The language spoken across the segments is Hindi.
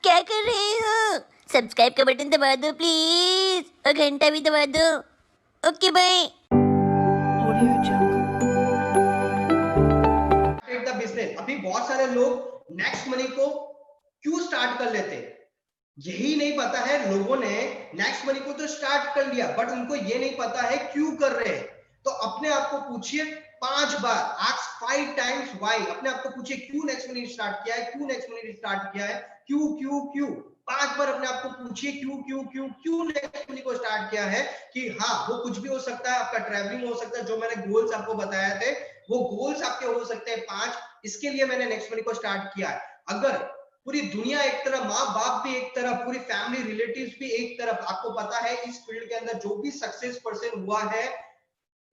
क्या कर रहे हो? सब्सक्राइब का बटन दबा दो प्लीज और घंटा भी दबा दो। Okay bye. बिजनेस अभी बहुत सारे लोग नेक्स्ट मनी को क्यों स्टार्ट कर लेते हैं, यही नहीं पता है। लोगों ने नेक्स्ट मनी को तो स्टार्ट कर लिया बट उनको ये नहीं पता है क्यों कर रहे हैं। तो अपने आप को पूछिए 5 बार, आस्क 5 टाइम्स व्हाई। अपने आप को पूछिए क्यों नेक्स्ट मनी स्टार्ट किया है, क्यों नेक्स्ट मनी स्टार्ट किया है, क्यों क्यों क्यों। 5 बार अपने आप को पूछिए क्यों क्यों क्यों क्यों नेक्स्ट मनी को स्टार्ट किया है। कि हाँ, वो कुछ भी हो सकता है, आपका ट्रैवलिंग हो सकता है, जो मैंने गोल्स आपको बताया थे वो गोल्स आपके हो सकते हैं 5। इसके लिए मैंने नेक्स्ट मनी को स्टार्ट किया है। अगर पूरी दुनिया एक तरफ, माँ बाप भी एक तरफ, पूरी फैमिली रिलेटिव्स भी एक तरफ, आपको पता है इस फील्ड के अंदर जो भी सक्सेस पर्सन हुआ है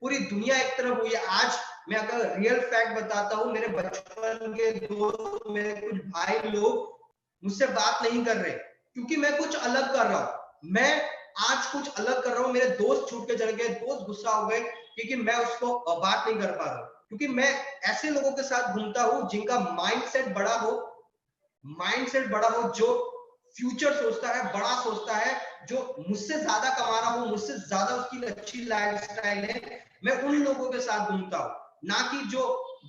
पूरी दुनिया एक तरफ हुई है। आज मैं अगर रियल फैक्ट बताता हूँ, मेरे बचपन के दोस्त, मेरे कुछ भाई लोग मुझसे बात नहीं कर रहे क्योंकि मैं कुछ अलग कर रहा हूँ। मैं आज कुछ अलग कर रहा हूँ। मेरे दोस्त छूट के चले गए, दोस्त गुस्सा हो गए क्योंकि मैं उसको बात नहीं कर पा रहा हूँ। क्योंकि मैं ऐसे लोगों के साथ घूमता हूँ जिनका माइंडसेट बड़ा हो, जो फ्यूचर सोचता है, बड़ा सोचता है, जो मुझसे ज्यादा कमा रहा हो, मुझसे ज्यादा उसकी अच्छी लाइफस्टाइल है। मैं उन लोगों के साथ घूमता हूँ, ना कि जो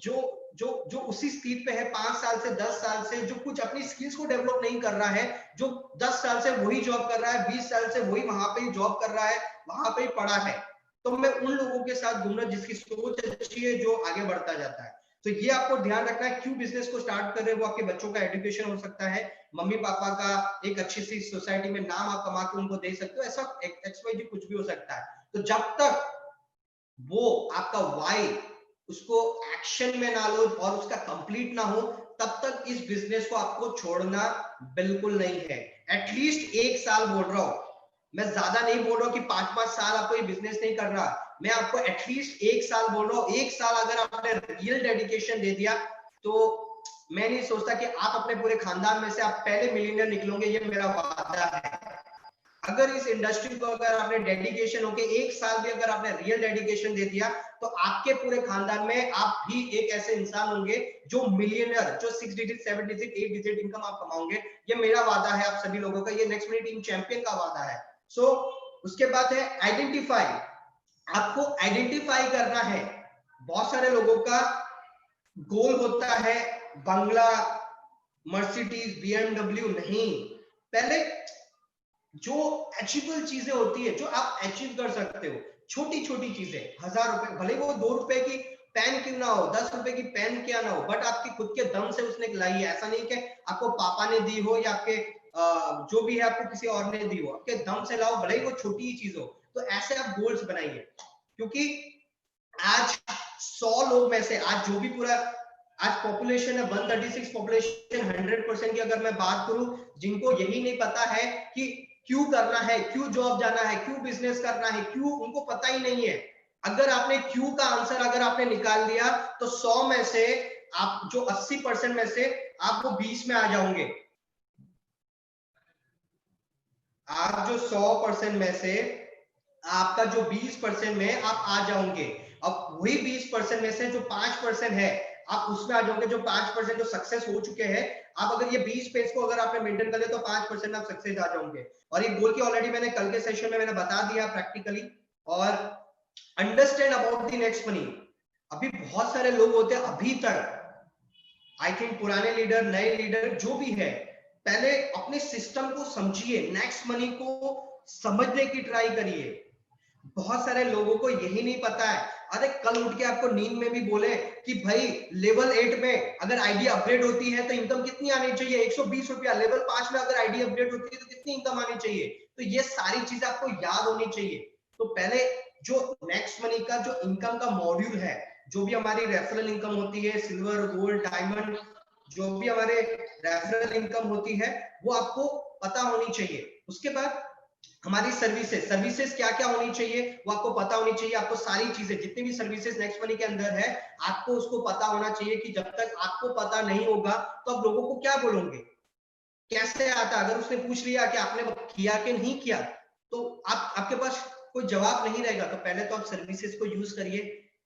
जो जो जो उसी स्थिति पे है 5 साल से, 10 साल से, जो कुछ अपनी स्किल्स को डेवलप नहीं कर रहा है, जो 10 साल से वही जॉब कर रहा है, 20 साल से वही वहां पे ही जॉब कर रहा है, वहां पे ही पड़ा है। तो मैं उन लोगों के साथ घूमना जिसकी सोच अच्छी है, जो आगे बढ़ता जाता है। तो ये आपको ध्यान रखना है क्यों बिजनेस को स्टार्ट कर रहे हैं। वो आपके बच्चों का एजुकेशन हो सकता है, मम्मी पापा का एक अच्छी सी सोसाइटी में नाम आप कमा के उनको दे सकते हो, ऐसा XYZ कुछ भी हो सकता है। तो जब तक वो आपका वाई उसको एक्शन में ना लो और उसका कंप्लीट ना हो, तब तक इस बिजनेस को आपको छोड़ना बिल्कुल नहीं है। एटलीस्ट 1 साल बोल रहा हूं मैं, ज्यादा नहीं बोल रहा हूं कि 5-5 साल आपको ये बिजनेस नहीं कर रहा। मैं आपको एटलीस्ट 1 साल बोल रहा हूं। 1 साल अगर आपने रियल डेडिकेशन दे दिया तो मैं नहीं सोचता कि आप अपने पूरे खानदान में से आप पहले मिलियनर निकलोगे, ये मेरा वादा है। अगर इस इंडस्ट्री को अगर आपने डेडिकेशन होके 1 साल भी अगर आपने रियल डेडिकेशन दे दिया तो आपके पूरे खानदान में आप भी एक ऐसे इंसान होंगे जो मिलियनर, जो 6 डिजिट, 7 डिजिट, 8 डिजिट इनकम आप कमाओगे। ये मेरा वादा है आप सभी लोगों का, ये नेक्स्ट मनी टीम चैंपियन का वादा है। सो उसके बाद है आइडेंटिफाई। आपको आइडेंटिफाई करना है। बहुत सारे लोगों का गोल होता है बंगला, मर्सिडीज, BMW, नहीं। पहले जो अचीवेबल चीजें होती है, जो आप अचीव कर सकते हो, छोटी छोटी चीजें, 1000 रुपए, भले वो 2 रुपए की पेन क्यों ना हो, 10 रुपए की पेन क्या ना हो, बट आपकी खुद के दम से उसने लाई है। ऐसा नहीं कि आपको पापा ने दी हो या आपके जो भी है आपको किसी और ने दी हो, आपके दम से लाओ, भले ही वो छोटी ही चीज हो। तो ऐसे आप गोल्स बनाइए, क्योंकि आज 100 लोग में से, आज जो भी पूरा आज पॉपुलेशन है 136 पॉपुलेशन, 100% की अगर मैं बात करूं, जिनको यही नहीं पता है कि क्यों करना है, क्यों जॉब जाना है, क्यों बिजनेस करना है, क्यों, उनको पता ही नहीं है। अगर आपने क्यों का आंसर अगर आपने निकाल दिया तो 100 में से आप जो 80% में से आप वो 20 में आ जाओगे। आप जो 100% में से आपका जो 20% में आप आ जाओगे। अब वही 20% में से जो 5% है आप उसमें आ जाओगे, जो 5% जो सक्सेस हो चुके हैं। आप अगर ये 20 पेज को अगर आपने मेंटेन कर लिया तो 5% आप सक्सेस आ जाओगे। और ये गोल की ऑलरेडी मैंने कल के सेशन में मैंने बता दिया प्रैक्टिकली। और understand about the next money. अभी बहुत सारे लोग होते हैं अभी तक, आई थिंक पुराने लीडर, नए लीडर, जो भी है, पहले अपने सिस्टम को समझिए, नेक्स्ट मनी को समझने की ट्राई करिए। बहुत सारे लोगों को यही नहीं पता है। अरे कल उठ के आपको नींद में भी बोले कि भाई लेवल 8 में अगर आईडी अपग्रेड होती है तो इनकम कितनी आनी चाहिए, 120 रुपया। लेवल 5 में अगर आईडी अपग्रेड होती है तो कितनी इनकम आनी चाहिए। तो ये सारी चीजें आपको याद होनी चाहिए। तो पहले जो नेक्स्ट मनी का जो इनकम का मॉड्यूल है, जो भी हमारी रेफरल इनकम होती है, सिल्वर, गोल्ड, डायमंड, जो भी हमारे रेफरल इनकम होती है, वो आपको पता होनी चाहिए। उसके बाद हमारी सर्विसेज क्या क्या होनी चाहिए वो आपको पता होनी चाहिए। आपको सारी चीजें, जितनी भी सर्विसेज नेक्स्ट मनी के अंदर है, आपको उसको पता होना चाहिए। कि जब तक आपको पता नहीं होगा तो आप लोगों को क्या बोलोगे, कैसे आता। अगर उसने पूछ लिया कि आपने किया कि नहीं किया, तो आपके पास कोई जवाब नहीं रहेगा। तो पहले तो आप सर्विसेज को यूज करिए,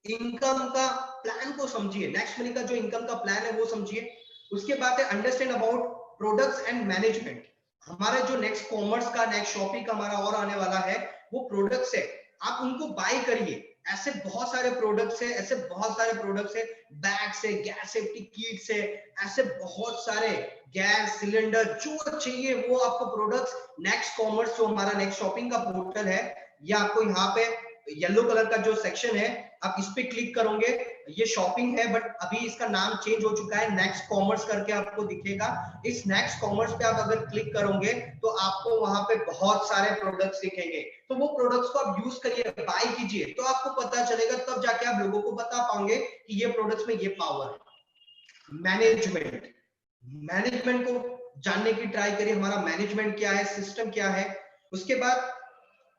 इनकम का प्लान को समझिए, नेक्स्ट मनी का जो इनकम का प्लान है वो समझिए। उसके बाद है understand about products and management. हमारा जो नेक्स्ट कॉमर्स का नेक्स्ट शॉपिंग का हमारा और आने वाला है वो प्रोडक्ट्स है, आप उनको बाय करिए। ऐसे बहुत सारे प्रोडक्ट्स है, ऐसे बहुत सारे प्रोडक्ट्स है, बैग्स है, गैस सेफ्टी किट्स है, ऐसे बहुत सारे गैस सिलेंडर जो चाहिए वो आपको प्रोडक्ट्स नेक्स्ट कॉमर्स जो हमारा नेक्स्ट शॉपिंग का पोर्टल है, ये आपको यहाँ पे येलो कलर का जो सेक्शन है आप इस पे क्लिक करोगे, ये शॉपिंग है बट अभी इसका नाम चेंज हो चुका है, नेक्स्ट कॉमर्स करके आपको दिखेगा। इस नेक्स्ट कॉमर्स पे आप अगर क्लिक करोगे तो आपको वहां पे बहुत सारे प्रोडक्ट्स दिखेंगे, तो वो प्रोडक्ट्स को आप यूज करिए, बाय कीजिए, तो आपको पता चलेगा, तब जाके आप लोगों को बता पाओगे कि ये प्रोडक्ट्स में ये पावर है। मैनेजमेंट, मैनेजमेंट को जानने की ट्राई करिए, हमारा मैनेजमेंट क्या है, सिस्टम क्या है। उसके बाद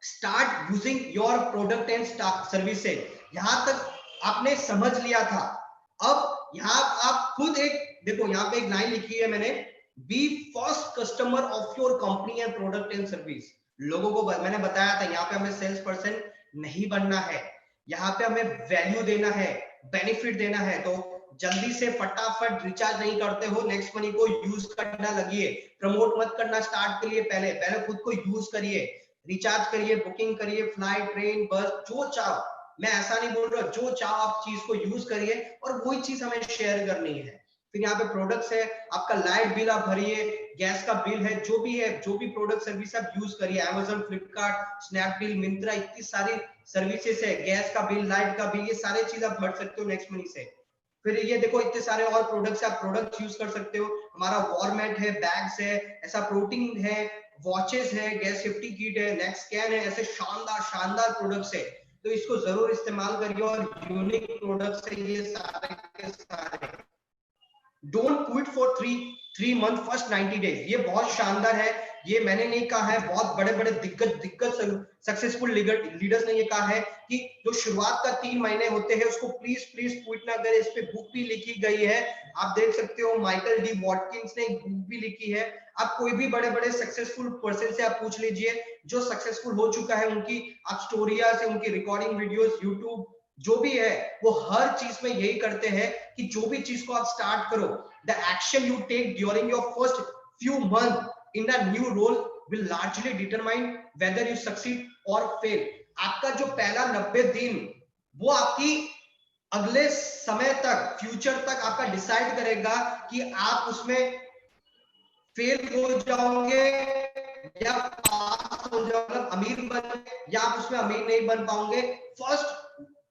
start using your product and services. यहां तक आपने समझ लिया था, अब यहाँ आप खुद एक देखो, यहाँ पे एक लाइन लिखी है मैंने, be first customer of your company and product and service. लोगों को मैंने बताया था यहाँ पे हमें सेल्स पर्सन नहीं बनना है, यहाँ पे हमें वैल्यू देना है, बेनिफिट देना है। तो जल्दी से फटाफट रिचार्ज नहीं करते हो, नेक्स्ट मनी को यूज करना लगिए, प्रमोट मत करना स्टार्ट करिए, पहले पहले खुद को यूज करिए, रिचार्ज करिए, बुकिंग करिए, फ्लाइट ट्रेन बस जो चाहो, मैं ऐसा नहीं बोल रहा, जो चाहो आप चीज को यूज करिए और वही चीज हमें शेयर करनी है। फिर यहाँ पे प्रोडक्ट्स है, आपका लाइट बिल आप भरिए, गैस का बिल है, जो भी है, जो भी प्रोडक्ट सर्विस आप यूज करिए, अमेजन, फ्लिपकार्ट, स्नैपडील, मिंत्रा, इतनी सारी सर्विसेज है, गैस का बिल, लाइट का बिल, ये सारे चीज आप भर सकते हो नेक्स्ट मनी से। फिर ये देखो इतने सारे और प्रोडक्ट्स आप प्रोडक्ट्स यूज कर सकते हो, हमारा वॉरमेट है, बैग्स है, ऐसा प्रोटीन है, वॉचेस है, गैस सेफ्टी किट है, नेक्स्ट स्कैन है, ऐसे शानदार शानदार प्रोडक्ट्स है, तो इसको जरूर इस्तेमाल करिए और यूनिक प्रोडक्ट्स है ये सारे के सारे। Don't quit for three month first 90 days, ये बहुत शानदार है, ये मैंने नहीं कहा है, बहुत बड़े बड़े दिग्गज सक्सेसफुल लीडर्स ने ये कहा है कि जो शुरुआत का 3 महीने होते हैं उसको प्लीज प्लीज क्विट ना करें। इस पे बुक भी लिखी गई है, आप देख सकते हो, माइकल डी वॉटकिंस ने एक बुक भी लिखी है। आप कोई भी बड़े बड़े सक्सेसफुल पर्सन से आप पूछ लीजिए जो सक्सेसफुल हो चुका है, उनकी आप स्टोरिया से, उनकी रिकॉर्डिंग वीडियोस, यूट्यूब जो भी है, वो हर चीज में यही करते हैं कि जो भी चीज को आप स्टार्ट करो, the action you take during your first few month in the new role will largely determine whether you succeed और फेल। आपका जो पहला 90 दिन वो आपकी अगले समय तक, फ्यूचर तक आपका डिसाइड करेगा कि आप उसमें फेल हो जाओगे या पास हो जाओगे, अमीर बन, या आप उसमें अमीर नहीं बन पाओगे। फर्स्ट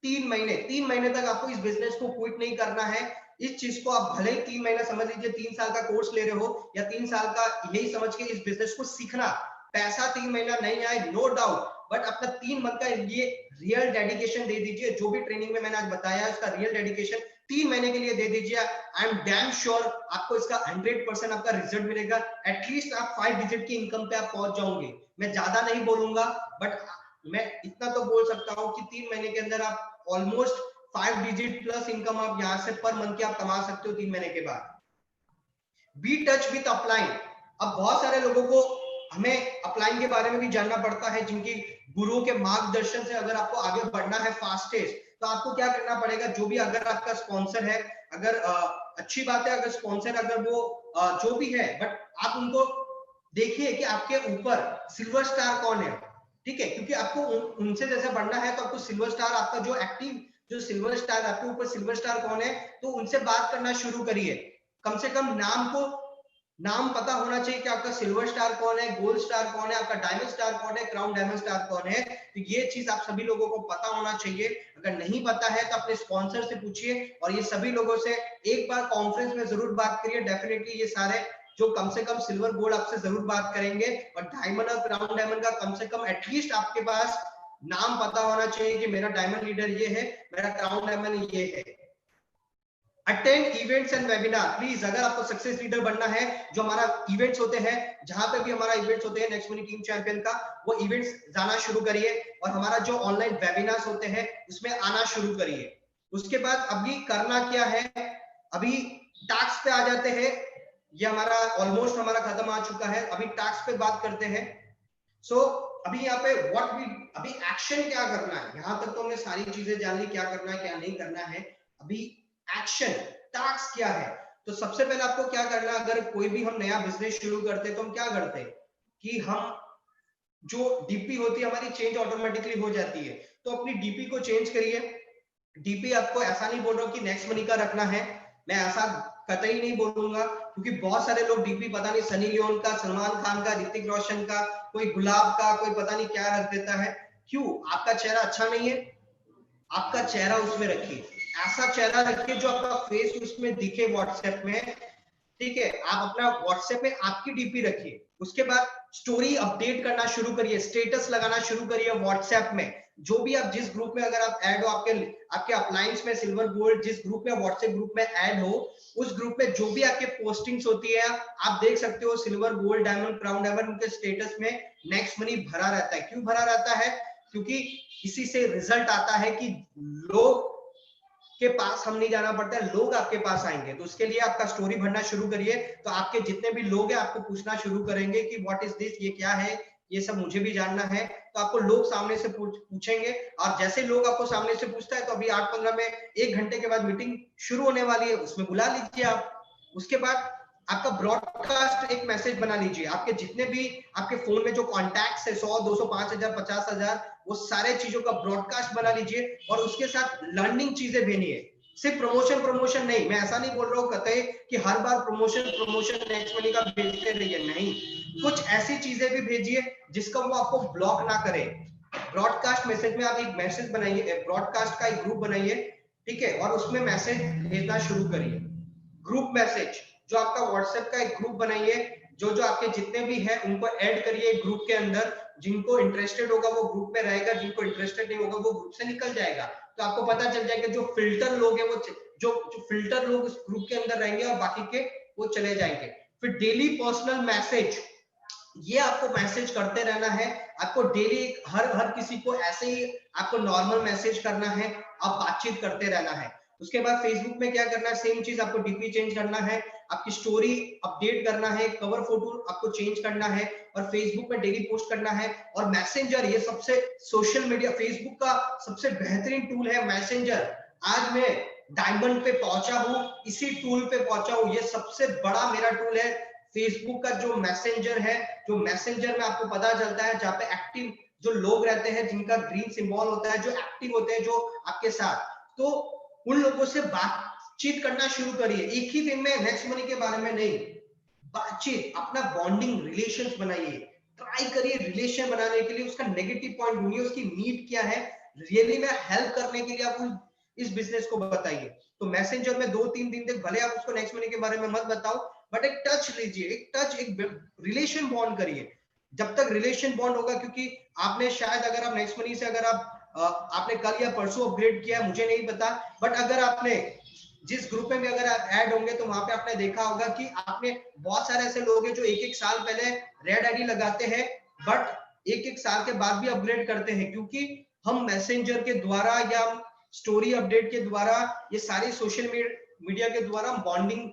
3 महीने तक आपको इस बिजनेस को क्विट नहीं करना है। इस चीज को आप भले ही 3 महीना समझ लीजिए, 3 साल का कोर्स ले रहे हो या 3 साल का यही समझ के इस बिजनेस को सीखना, पैसा 3 महीना नहीं आए नो डाउट, बट अपना 3 मंथ का लिए रियल डेडिकेशन दे दीजिए। जो भी ट्रेनिंग में मैंने आज बताया है उसका रियल डेडिकेशन 3 महीने के लिए दे दीजिए। आई एम डैम श्योर आपको इसका 100% आपका रिजल्ट मिलेगा। एटलीस्ट आप 5 डिजिट की इनकम पे आप पहुंच जाओगे। मैं ज्यादा नहीं बोलूंगा, बट मैं इतना तो बोल सकता हूँ कि 3 महीने के अंदर आप ऑलमोस्ट 5 डिजिट प्लस इनकम आप यहाँ से पर मंथ की आप कमा सकते हो 3 महीने के बाद। Be touch with upline. अब बहुत सारे लोगों को हमें अपलाइन के बारे में भी जानना पड़ता है, जिनकी गुरुओं के मार्गदर्शन से अगर आपको आगे बढ़ना है फास्टेस्ट, तो आपको क्या करना पड़ेगा, जो भी अगर आपका स्पॉन्सर है, अगर अच्छी बात है अगर स्पॉन्सर अगर वो जो भी है, बट आप उनको देखिए कि आपके ऊपर सिल्वर स्टार कौन है, ठीक है, क्योंकि आपको उनसे जैसे बढ़ना है तो आपको सिल्वर स्टार, आपका जो एक्टिव जो सिल्वर स्टार, आपके ऊपर सिल्वर स्टार कौन है, तो उनसे बात करना शुरू करिए। कम से कम नाम पता होना चाहिए कि आपका सिल्वर स्टार कौन है, गोल्ड स्टार कौन है, आपका डायमंड स्टार कौन है, क्राउन डायमंड स्टार कौन है। तो ये चीज आप सभी लोगों को पता होना चाहिए। अगर नहीं पता है तो अपने स्पॉन्सर से पूछिए, और ये सभी लोगों से एक बार कॉन्फ्रेंस में जरूर बात करिए। डेफिनेटली ये सारे जो कम से कम सिल्वर गोल्ड आपसे जरूर बात करेंगे, और डायमंड और क्राउन डायमंड का कम से कम एटलीस्ट आपके पास नाम पता होना चाहिए कि मेरा डायमंड लीडर ये है, मेरा क्राउन डायमंड ये है। Attend events and webinar please. अगर आपको सक्सेस लीडर बनना है, जो हमारा इवेंट्स होते हैं, जहां पे भी हमारा इवेंट्स होते हैं नेक्स्ट मनी टीम चैंपियन का, वो इवेंट्स जाना शुरू करिए, और हमारा जो ऑनलाइन वेबिनार्स होते हैं उसमें आना शुरू करिए। उसके बाद अभी करना क्या है, अभी टास्क पे आ जाते हैं। ये हमारा ऑलमोस्ट हमारा खत्म आ चुका है, अभी टास्क पे बात करते हैं। सो अभी यहाँ पे व्हाट वी, अभी एक्शन क्या करना है, यहाँ तक तो हमने सारी चीजें जान ली, क्या करना है क्या नहीं करना है। अभी एक्शन टास्क क्या है, तो सबसे पहले आपको क्या करना, अगर कोई भी हम नया बिजनेस शुरू करते हैं तो हम क्या करते हैं कि हम जो डीपी होती है हमारी चेंज ऑटोमेटिकली हो जाती है। तो अपनी डीपी को चेंज करिए। डीपी आपको ऐसा नहीं बोल रहा हूँ कि नेक्स्ट मनी का रखना है, मैं ऐसा कतई नहीं बोलूंगा, क्योंकि बहुत सारे लोग डीपी पता नहीं सनी लियोन का, सलमान खान का, ऋतिक रोशन का, कोई गुलाब का, कोई पता नहीं क्या रख देता है। क्यों? आपका चेहरा अच्छा नहीं है, आपका चेहरा उसमें रखिए, ऐसा चेहरा रखिए जो आपका फेस उसमें दिखे व्हाट्सएप में। ठीक है, आप अपना व्हाट्सएप में आपकी डीपी रखिए। उसके बाद स्टोरी अपडेट करना शुरू करिए, स्टेटस लगाना शुरू करिए व्हाट्सएप में। जो भी आप जिस ग्रुप में अगर आप ऐड हो, आपके अपलायंस में सिल्वर गोल्ड जिस ग्रुप में व्हाट्सएप ग्रुप में ऐड हो, उस ग्रुप में जो भी आपके पोस्टिंग्स होती है आप देख सकते हो, silver gold diamond crown diamond उनके स्टेटस में नेक्स्ट मनी भरा रहता है। क्यों भरा रहता है? क्योंकि इसी से रिजल्ट आता है कि लोग के पास हम नहीं जाना पड़ता है, लोग आपके पास आएंगे। तो उसके लिए आपका स्टोरी भरना शुरू करिए, तो आपके जितने भी लोग हैं आपको पूछना शुरू करेंगे कि व्हाट इज दिस, ये क्या है, ये सब मुझे भी जानना है। तो आपको लोग सामने से पूछेंगे, और जैसे लोग आपको सामने से पूछता है तो अभी 8-15 में 1 घंटे के बाद मीटिंग शुरू होने वाली है, उसमें बुला लीजिए आप। उसके बाद आपका ब्रॉडकास्ट एक मैसेज बना लीजिए, आपके जितने भी आपके फोन में जो कॉन्टैक्ट्स है 100, 200, 5,000, 50,000, वो सारे चीजों का ब्रॉडकास्ट बना लीजिए और उसके साथ लर्निंग चीजें भेजिए। सिर्फ प्रमोशन नहीं, मैं ऐसा नहीं बोल रहा हूँ कतई कि हर बार प्रमोशन नेक्स्ट मनी का भेजते रहिए, नहीं, कुछ ऐसी चीजें भी भेजिए जिसका वो आपको ब्लॉक ना करे। ब्रॉडकास्ट मैसेज में आप एक मैसेज बनाइए, ब्रॉडकास्ट का एक ग्रुप बनाइए, ठीक है, और उसमें मैसेज भेजना शुरू करिए। ग्रुप मैसेज, जो आपका व्हाट्सएप का एक ग्रुप बनाइए, जो जो आपके जितने भी हैं उनको ऐड करिए ग्रुप के अंदर। जिनको इंटरेस्टेड होगा वो ग्रुप में रहेगा, जिनको इंटरेस्टेड नहीं होगा वो ग्रुप से निकल जाएगा। तो आपको पता चल जाएगा जो फिल्टर लोग हैं वो जो फिल्टर लोग इस ग्रुप के अंदर रहेंगे और बाकी के वो चले जाएंगे। फिर डेली पर्सनल मैसेज, ये आपको मैसेज करते रहना है। आपको डेली हर किसी को ऐसे ही आपको नॉर्मल मैसेज करना है, आप बातचीत करते रहना है। उसके बाद फेसबुक में क्या करना है, सेम चीज आपको डीपी चेंज करना है, आपकी स्टोरी अपडेट करना है, कवर फोटो आपको चेंज करना है और फेसबुक में डेली पोस्ट करना है। और मैसेंजर, ये सबसे सोशल मीडिया, फेसबुक का सबसे बेहतरीन टूल है मैसेंजर। आज मैं डायमंड पे पहुंचा हूं, इसी टूल पे पहुंचा हूं, ये सबसे बड़ा मेरा टूल है फेसबुक का जो मैसेंजर है। जो मैसेंजर में आपको पता चलता है जहां पे एक्टिव जो लोग रहते हैं, जिनका ग्रीन सिंबल होता है, जो एक्टिव होते हैं जो आपके साथ, तो उन लोगों से बातचीत करना शुरू करिए। एक ही दिन में नेक्स्ट मनी के बारे में नहीं, बातचीत, अपना बॉन्डिंग रिलेशंस बनाइए, ट्राई करिए रिलेशन बनाने के लिए, उसका नेगेटिव पॉइंट ढूंढिए, उसकी नीड क्या है, रियली में हेल्प करने के लिए आप इस बिजनेस को बताइए। तो मैसेंजर में 2-3 दिन तक भले आप उसको नेक्स्ट मनी के बारे में मत बताओ, बट एक टच लीजिए, एक रिलेशन बॉन्ड करिए। जब तक रिलेशन बॉन्ड होगा, क्योंकि आपने शायद, अगर आप नेक्स्ट मनी से अगर आपने कल या परसों अपग्रेड किया, मुझे नहीं पता, बट अगर आपने जिस ग्रुप में भी अगर आप ऐड होंगे तो वहां पे आपने देखा होगा कि आपने बहुत सारे ऐसे लोग हैं जो 1-1 साल पहले रेड आईडी लगाते हैं, बट 1-1 साल के बाद भी अपग्रेड करते हैं, क्योंकि हम मैसेंजर के द्वारा या स्टोरी अपडेट के द्वारा, ये सारी सोशल मीडिया के द्वारा हम बॉन्डिंग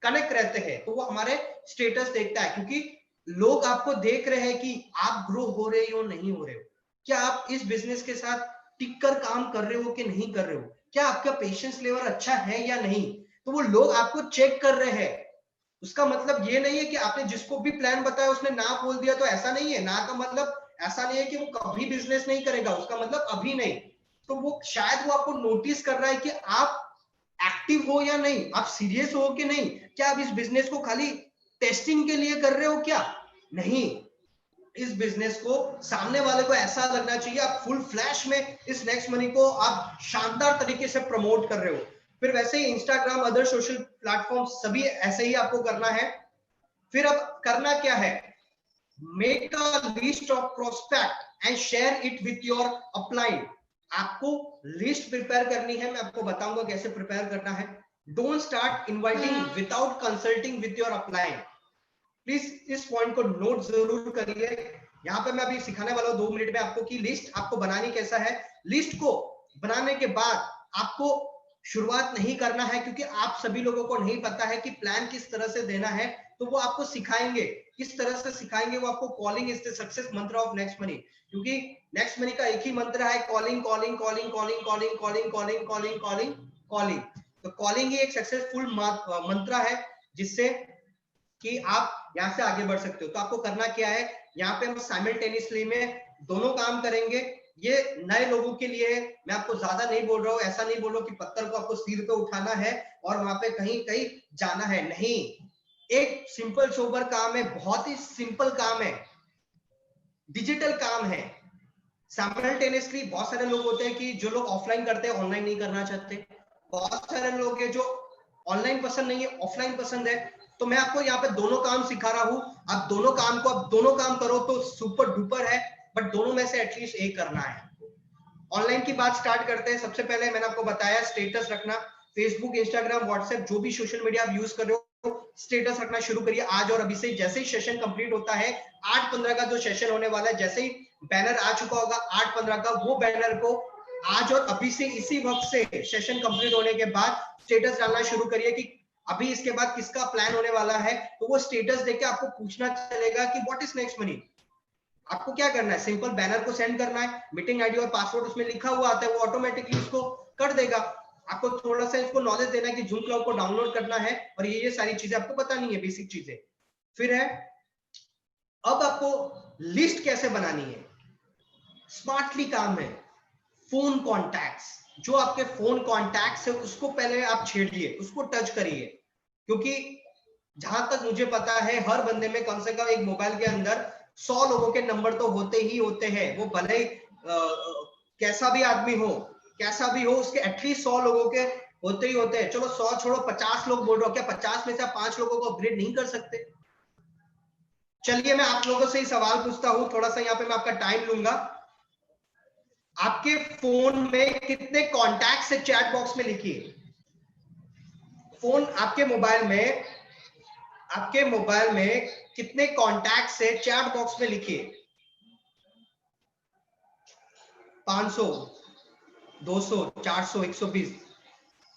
कनेक्ट रहते हैं, तो वो हमारे स्टेटस देखता है, क्योंकि लोग आपको देख रहे हैं कि आप ग्रो हो रहे हो नहीं हो रहे हो, क्या आप इस बिजनेस के साथ टिक कर काम कर रहे हो कि नहीं कर रहे हो, क्या आपका पेशेंस लेवल अच्छा है या नहीं। तो वो लोग आपको चेक कर रहे हैं। उसका मतलब ये नहीं है कि आपने जिसको भी प्लान बताया उसने ना बोल दिया, तो ऐसा नहीं है, ना का मतलब ऐसा नहीं है कि वो कभी बिजनेस नहीं करेगा, उसका मतलब अभी नहीं। तो वो शायद वो आपको नोटिस कर रहा है कि आप एक्टिव हो या नहीं, आप सीरियस हो कि नहीं, क्या आप इस बिजनेस को खाली टेस्टिंग के लिए कर रहे हो क्या, नहीं। इस बिजनेस को सामने वाले को ऐसा लगना चाहिए आप फुल फ्लैश में इस नेक्स्ट मनी को आप शानदार तरीके से प्रमोट कर रहे हो। फिर वैसे ही इंस्टाग्राम, अदर सोशल प्लेटफॉर्म सभी ऐसे ही आपको करना है। फिर अब करना क्या है, make a list of prospect and share it with your upline. आपको लिस्ट प्रिपेयर करनी है, मैं आपको बताऊंगा कैसे प्रिपेयर करना है। Don't start inviting without consulting with your upline. Please इस पॉइंट को नोट जरूर करिए। यहाँ पे मैं अभी सिखाने वाला हूँ 2 मिनट में आपको कि लिस्ट आपको बनानी कैसा है। लिस्ट को बनाने के बाद आपको शुरुआत नहीं करना है, क्योंकि आप सभी लोगों को नहीं पता है कि प्लान किस तरह से देना है, तो वो आपको सिखाएंगे। किस तरह से सिखाएंगे वो आपको, कॉलिंग इज द सक्सेस मंत्र ऑफ नेक्स्ट मनी। क्योंकि नेक्स्ट मनी का एक ही मंत्र है, calling calling calling calling calling calling calling calling calling calling. तो कॉलिंग ही एक सक्सेसफुल मंत्र है जिससे कि आप यहाँ से आगे बढ़ सकते हो। तो आपको करना क्या है, यहाँ पे हम साइमल्टेनियसली में दोनों काम करेंगे। ये नए लोगों के लिए है, मैं आपको ज्यादा नहीं बोल रहा हूँ, ऐसा नहीं बोल रहा हूँ कि पत्थर को आपको सिर पे उठाना है और वहां पे कहीं कहीं जाना है, नहीं। एक सिंपल सोबर काम है, बहुत ही सिंपल काम है, डिजिटल काम है। साइमल्टेनियसली बहुत सारे लोग होते हैं कि जो लोग ऑफलाइन करते हैं ऑनलाइन नहीं करना चाहते, बहुत सारे लोग हैं जो ऑनलाइन पसंद नहीं है ऑफलाइन पसंद है। तो मैं आपको यहाँ पे दोनों काम सिखा रहा हूँ, आप दोनों काम करो तो सुपर डुपर है, बट दोनों में से एटलीस्ट एक करना है। ऑनलाइन की बात स्टार्ट करते हैं। सबसे पहले मैंने आपको बताया स्टेटस रखना, फेसबुक, इंस्टाग्राम, व्हाट्सएप, जो भी सोशल मीडिया आप यूज कर रहे हो, स्टेटस रखना शुरू करिए आज और अभी से। जैसे ही सेशन कंप्लीट होता है 8-15 का जो सेशन होने वाला है, जैसे ही बैनर आ चुका होगा 8-15 का, वो बैनर को आज और अभी से इसी वक्त से सेशन कंप्लीट होने के बाद स्टेटस डालना शुरू करिए कि अभी इसके बाद किसका प्लान होने वाला है। तो वो स्टेटस देख के आपको पूछना चलेगा कि व्हाट इज नेक्स्ट मनी। आपको क्या करना है, सिंपल बैनर को सेंड करना है, मीटिंग आईडी और पासवर्ड उसमें लिखा हुआ आता है, वो ऑटोमेटिकली उसको कर देगा। आपको थोड़ा सा इसको नॉलेज देना है कि जूम क्लाउड को डाउनलोड करना है और ये सारी चीजें आपको पता नहीं है, बेसिक चीजें। फिर है अब आपको लिस्ट कैसे बनानी है, स्मार्टली काम है। फोन कॉन्टैक्ट्स, जो आपके फोन कॉन्टैक्ट्स है उसको पहले आप छेड़िए, उसको टच करिए, क्योंकि जहां तक मुझे पता है हर बंदे में कम से कम एक मोबाइल के अंदर 100 लोगों के नंबर तो होते ही होते हैं। वो भले ही कैसा भी आदमी हो, कैसा भी हो, उसके एटलीस्ट 100 लोगों के होते ही होते हैं। चलो 100 छोड़ो, 50 लोग बोल रहे हो, क्या 50 में से आप 5 लोगों को अपग्रेड नहीं कर सकते? चलिए मैं आप लोगों से ही सवाल पूछता हूं, थोड़ा सा यहाँ पे मैं आपका टाइम लूंगा। आपके फोन में कितने कॉन्टैक्ट्स है चैट बॉक्स में लिखिए। फोन आपके मोबाइल में कितने कॉन्टैक्ट्स है चैट बॉक्स में लिखिए। 500, 200, 400, 120,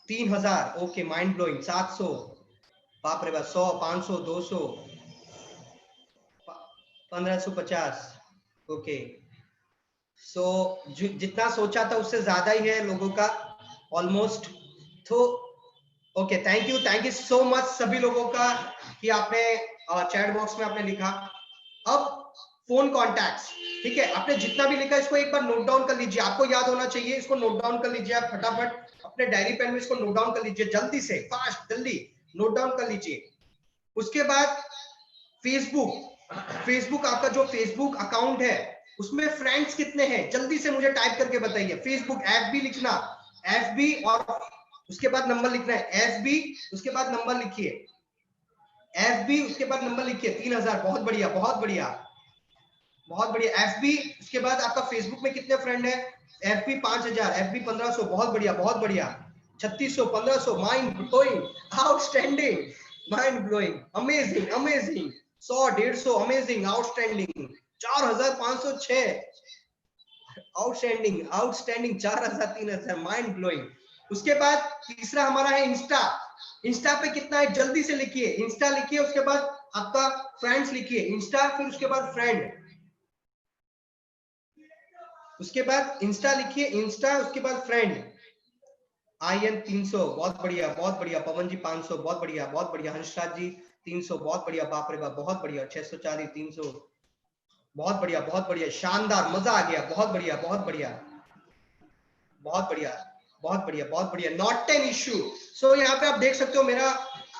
3000, ओके माइंड ब्लोइंग। 700, बाप रे बाप, 100, 500, 200, 1550, ओके। सो जितना सोचा था उससे ज्यादा ही है लोगों का ऑलमोस्ट। तो okay, thank you so much सभी लोगों का कि आपने चैट बॉक्स में आपने लिखा। अब फोन कॉन्टैक्ट्स, ठीक है, आपने जितना भी लिखा इसको एक बार नोट डाउन कर लीजिए, आपको याद होना चाहिए, इसको नोट डाउन कर लीजिए। आप फटाफट अपने डायरी पेन में इसको नोट डाउन कर लीजिए, जल्दी से, फास्ट, जल्दी नोट डाउन कर लीजिए। उसके बाद फेसबुक आपका जो फेसबुक अकाउंट है उसमें फ्रेंड्स कितने हैं, जल्दी से मुझे टाइप करके बताइए। फेसबुक एफबी लिखना, एफबी, और उसके बाद नंबर लिखना है, एफबी उसके बाद नंबर लिखिए, एफबी उसके बाद नंबर लिखिए, 3000, बहुत बढ़िया बहुत बढ़िया बहुत बढ़िया। एफबी उसके बाद आपका फेसबुक में कितने फ्रेंड है, एफबी 5000, एफबी 1500, बहुत बढ़िया बहुत बढ़िया। 3600, 1500, mind blowing, outstanding, mind blowing, amazing amazing. 100, 150, amazing, outstanding. 4506, outstanding outstanding. 4000, 3000, mind blowing. उसके बाद तीसरा हमारा है इंस्टा। इंस्टा पे कितना है जल्दी से लिखिए, इंस्टा लिखिए, उसके बाद आपका फ्रेंड्स लिखिए, इंस्टा, फिर उसके बाद फ्रेंड, उसके बाद इंस्टा लिखिए, इंस्टा उसके बाद फ्रेंड। IN 300, बहुत बढ़िया बहुत बढ़िया। पवन जी 500, बहुत बढ़िया बहुत बढ़िया। हंसराज जी 300, बहुत बढ़िया, बाप रे बाप, बहुत बढ़िया। 640, 300, बहुत बढ़िया बहुत बढ़िया, शानदार, मजा आ गया, बहुत बढ़िया बहुत बढ़िया बहुत बढ़िया बहुत बढ़िया बहुत बढ़िया। Not an issue. सो यहाँ पे आप देख सकते हो मेरा,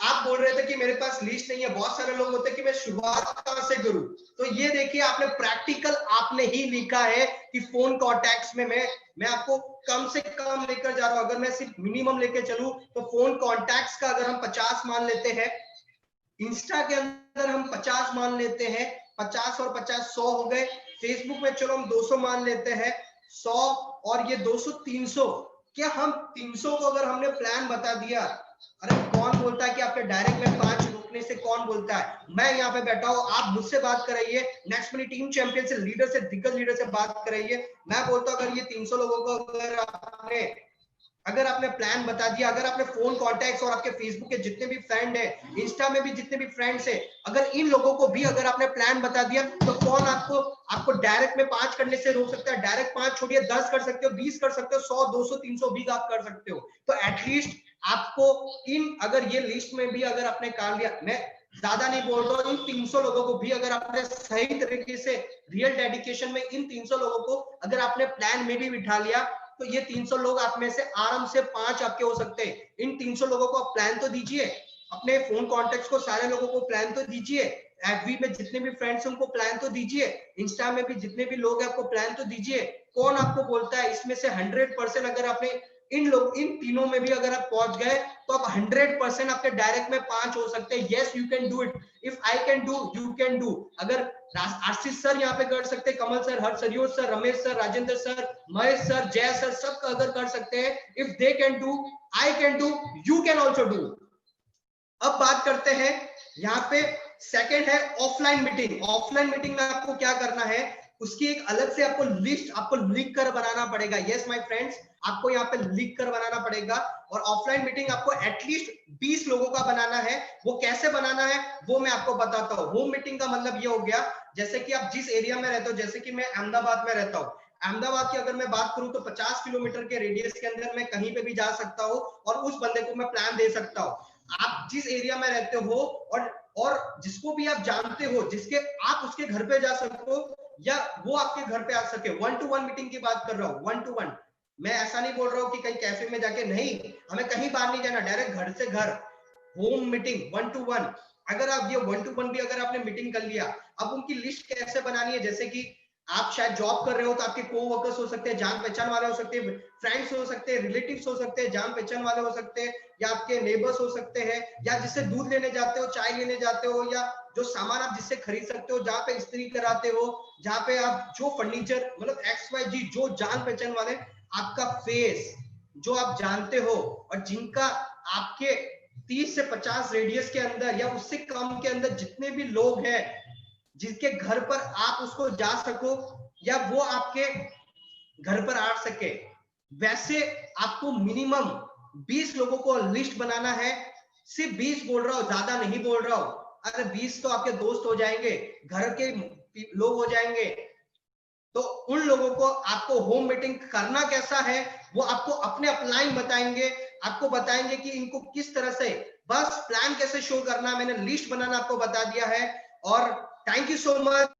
आप बोल रहे थे कि मेरे पास लिस्ट नहीं है, बहुत सारे लोग होते हैं कि मैं शुरुआत कहां से करूं। तो ये देखिए आपने प्रैक्टिकल आपने ही लिखा है कि फोन कॉन्टैक्ट्स में मैं आपको कम से कम लेकर जा रहा हूं। अगर मैं सिर्फ मिनिमम लेके चलूं तो फोन कॉन्टैक्ट्स का अगर हम 50 मान लेते हैं, इंस्टा के अंदर हम 50 मान लेते हैं, 50 और 50 100 हो गए। फेसबुक में चलो हम 200 मान लेते हैं, 100 और ये 200, 300। क्या हम 300 को अगर हमने प्लान बता दिया, अरे कौन बोलता है कि आपके डायरेक्ट में 5 रुकने से, कौन बोलता है? मैं यहाँ पे बैठा हूँ, आप मुझसे बात कराइए, नेक्स्ट मनी टीम चैंपियन से, लीडर से, दिग्गज लीडर से बात कराइए। मैं बोलता हूँ अगर ये 300 लोगों को अगर आपने अगर आपने प्लान बता दिया, अगर आपने फोन कॉन्टैक्ट्स और आपके फेसबुक के जितने भी फ्रेंड है, इंस्टा में भी जितने भी फ्रेंड्स है, अगर इन लोगों को भी अगर आपने प्लान बता दिया, तो कौन आपको डायरेक्ट में 5 करने से रोक सकता है? डायरेक्ट 5 छोड़िए, 10 कर सकते हो, 20 कर सकते हो, 100, 200, 300 भी आप कर सकते हो। तो एटलीस्ट आपको इन, अगर ये लिस्ट में भी अगर आपने कर लिया, मैं ज्यादा नहीं बोल रहा हूँ, इन 300 लोगों को भी अगर आपने सही तरीके से रियल डेडिकेशन में इन 300 लोगों को अगर आपने प्लान में भी बिठा लिया, तो ये 300 लोग आप में से आराम से 5 आपके हो सकते हैं। इन 300 लोगों को आप प्लान तो दीजिए, अपने फोन कॉन्टेक्ट्स को सारे लोगों को प्लान तो दीजिए, एफबी में जितने भी फ्रेंड्स हैं उनको प्लान तो दीजिए, इंस्टा में भी जितने भी लोग हैं आपको प्लान तो दीजिए। कौन आपको बोलता है इसमें से 100% अगर आपने इन तीनों में भी अगर आप पहुंच गए, तो आप 100% आपके डायरेक्ट में 5 हो सकते हैं। Yes, you can do it. If I can do, you can do. अगर आशीष सर यहाँ पे कर सकते हैं, कमल सर, हर्ष सरियोज sir, Ramesh sir, Rajendra sir, Mahesh sir, Jay sir, सब अगर कर सकते हैं, if they can do, I can do, you can also do. अब बात करते हैं यहाँ पे, सेकंड है ऑफलाइन मीटिंग। ऑफलाइन मीटिंग में आपको क्या करना है, उसकी एक अलग से आपको लिस्ट आपको लिख कर बनाना पड़ेगा। यस माय फ्रेंड्स, आपको यहाँ पे लिख कर बनाना पड़ेगा। और ऑफलाइन मीटिंग आपको एटलीस्ट 20 लोगों का बनाना है। वो कैसे बनाना है वो मैं आपको बताता हूँ। होम मीटिंग का मतलब ये हो गया, जैसे कि आप जिस एरिया में रहते हो, जैसे कि मैं अहमदाबाद में रहता हूँ, अहमदाबाद की अगर मैं बात करूं तो 50 किलोमीटर के रेडियस के अंदर मैं कहीं पे भी जा सकता हूं और उस बंदे को मैं प्लान दे सकता हूं। आप जिस एरिया में रहते हो और जिसको भी आप जानते हो, जिसके आप उसके घर पे जा सको या वो आपके घर पे आ सके। 1-to-1 मीटिंग की बात कर रहा हूँ, 1-to-1। मैं ऐसा नहीं बोल रहा हूँ कि कहीं कैफे में जाके, नहीं, हमें कहीं बाहर नहीं जाना, डायरेक्ट घर से घर, होम मीटिंग 1-to-1। अगर आप ये 1-to-1 भी अगर आपने मीटिंग कर लिया, अब उनकी लिस्ट कैसे बनानी है, जैसे कि आप शायद जॉब कर रहे हो तो आपके को-वर्कर्स हो सकते हैं, जान पहचान वाले हो सकते हैं, फ्रेंड्स हो सकते हैं, रिलेटिव्स हो सकते हैं, जान पहचान वाले हो सकते हैं, या आपके नेबर्स हो सकते हैं, या जिससे दूध लेने जाते हो, चाय लेने जाते हो, या जो सामान आप जिससे खरीद सकते हो, जहाँ पे इस्त्री कराते हो, जहाँ पे आप जो फर्नीचर, मतलब XYZ, जो जान पहचान वाले, आपका फेस जो आप जानते हो और जिनका आपके 30 से 50 रेडियस के अंदर या उससे कम के अंदर जितने भी लोग हैं, जिसके घर पर आप उसको जा सको या वो आपके घर पर आ सके, वैसे आपको मिनिमम 20 लोगों को लिस्ट बनाना है। सिर्फ 20 बोल रहा हूं, ज्यादा नहीं बोल रहा हूं। अरे 20 तो आपके दोस्त हो जाएंगे, घर के लोग हो जाएंगे। तो उन लोगों को आपको होम मीटिंग करना कैसा है वो आपको अपने अपलाइन बताएंगे, आपको बताएंगे कि इनको किस तरह से बस प्लान कैसे शो करना, मैंने लिस्ट बनाना आपको बता दिया है। और थैंक यू सो मच।